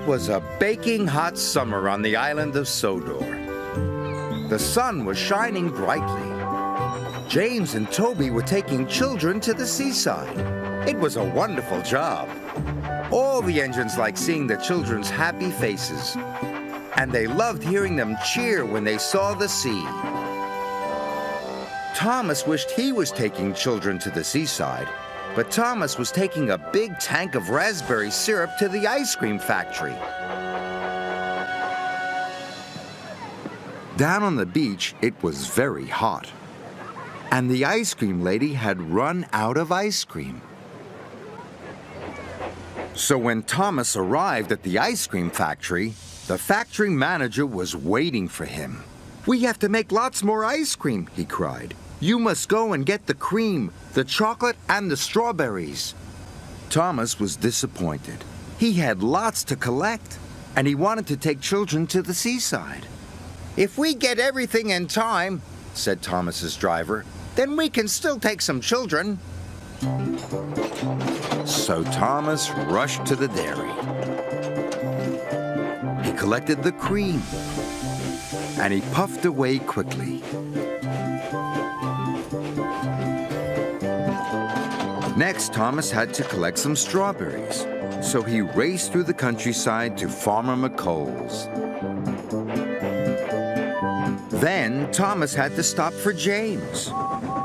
was a baking hot summer on the island of Sodor. The sun was shining brightly. James and Toby were taking children to the seaside. It was a wonderful job. All the engines liked seeing the children's happy faces, and they loved hearing them cheer when they saw the sea. Thomas wished he was taking children to the seaside, but Thomas was taking a big tank of raspberry syrup to the ice cream factory. Down on the beach, it was very hot, and the ice cream lady had run out of ice cream. So when Thomas arrived at the ice cream factory, the factory manager was waiting for him. "We have to make lots more ice cream," he cried. "You must go and get the cream, the chocolate, and the strawberries." Thomas was disappointed. He had lots to collect, and he wanted to take children to the seaside. "If we get everything in time," said Thomas's driver, "then we can still take some children." So Thomas rushed to the dairy. He collected the cream, and he puffed away quickly. Next, Thomas had to collect some strawberries, so he raced through the countryside to Farmer McColl's. Then Thomas had to stop for James.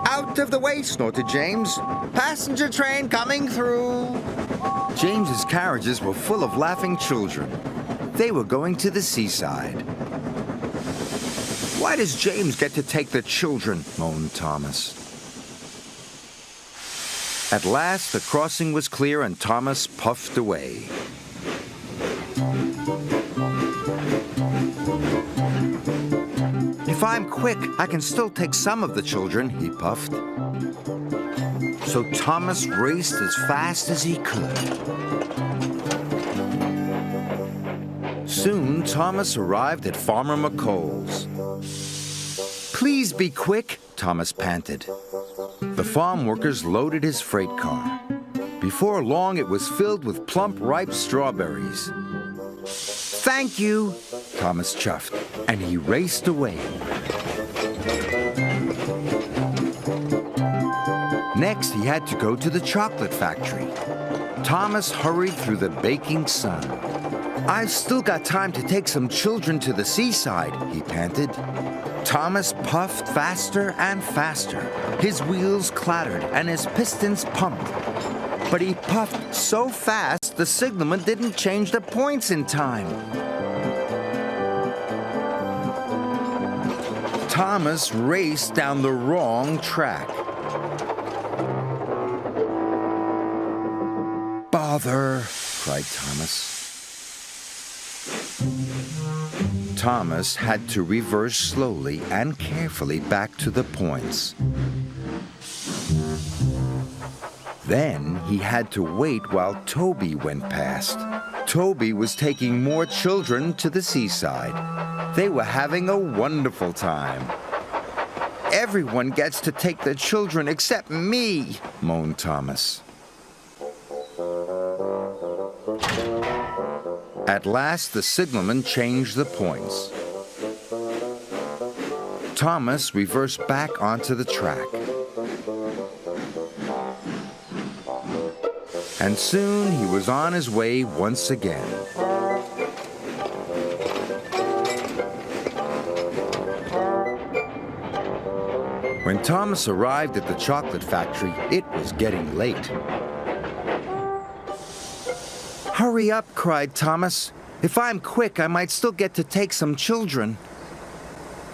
"Out of the way," snorted James. "Passenger train coming through." James's carriages were full of laughing children. They were going to the seaside. "Why does James get to take the children?" moaned Thomas. At last, the crossing was clear and Thomas puffed away. "If I'm quick, I can still take some of the children," he puffed. So Thomas raced as fast as he could. Soon, Thomas arrived at Farmer McColl's. "Please be quick," Thomas panted. The farm workers loaded his freight car. Before long, it was filled with plump, ripe strawberries. "Thank you," Thomas chuffed, and he raced away. Next, he had to go to the chocolate factory. Thomas hurried through the baking sun. "I've still got time to take some children to the seaside," he panted. Thomas puffed faster and faster. His wheels clattered and his pistons pumped. But he puffed so fast, the signalman didn't change the points in time. Thomas raced down the wrong track. "Bother!" cried Thomas. Thomas had to reverse slowly and carefully back to the points. Then he had to wait while Toby went past. Toby was taking more children to the seaside. They were having a wonderful time. "Everyone gets to take the children except me," moaned Thomas. At last, the signalman changed the points. Thomas reversed back onto the track. And soon he was on his way once again. When Thomas arrived at the chocolate factory, it was getting late. "Hurry up," cried Thomas. "If I'm quick, I might still get to take some children."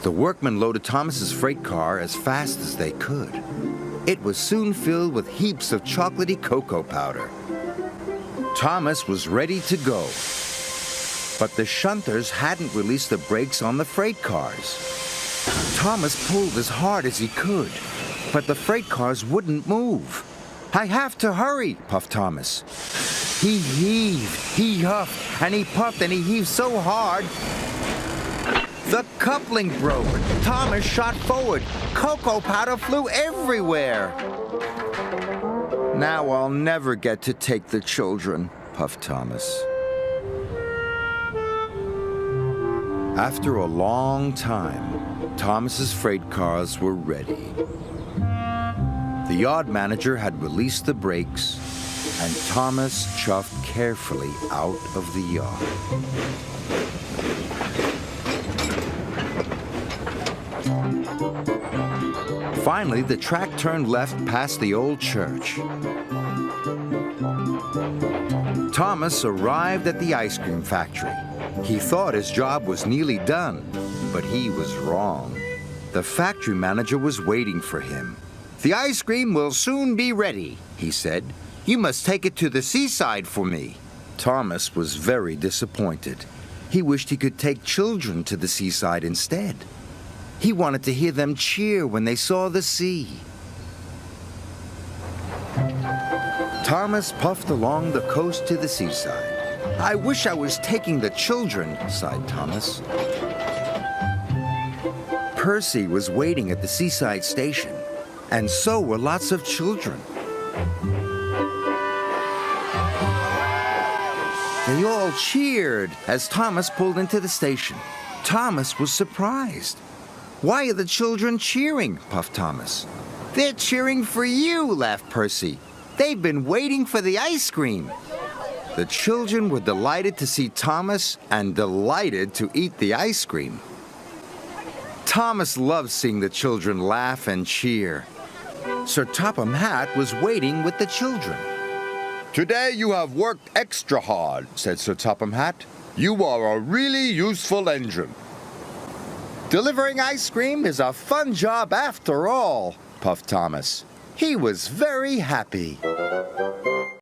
The workmen loaded Thomas's freight car as fast as they could. It was soon filled with heaps of chocolatey cocoa powder. Thomas was ready to go. But the shunters hadn't released the brakes on the freight cars. Thomas pulled as hard as he could, but the freight cars wouldn't move. "I have to hurry," puffed Thomas. He heaved, he huffed, and he puffed, and he heaved so hard. The coupling broke. Thomas shot forward. Cocoa powder flew everywhere. "Now I'll never get to take the children," puffed Thomas. After a long time, Thomas's freight cars were ready. The yard manager had released the brakes, and Thomas chuffed carefully out of the yard. Finally, the track turned left past the old church. Thomas arrived at the ice cream factory. He thought his job was nearly done, but he was wrong. The factory manager was waiting for him. "The ice cream will soon be ready," he said. "You must take it to the seaside for me." Thomas was very disappointed. He wished he could take children to the seaside instead. He wanted to hear them cheer when they saw the sea. Thomas puffed along the coast to the seaside. "I wish I was taking the children," sighed Thomas. Percy was waiting at the seaside station, and so were lots of children. They all cheered as Thomas pulled into the station. Thomas was surprised. "Why are the children cheering?" puffed Thomas. "They're cheering for you," laughed Percy. "They've been waiting for the ice cream." The children were delighted to see Thomas and delighted to eat the ice cream. Thomas loved seeing the children laugh and cheer. Sir Topham Hatt was waiting with the children. "Today you have worked extra hard," said Sir Topham Hatt. "You are a really useful engine." "Delivering ice cream is a fun job after all," puffed Thomas. He was very happy.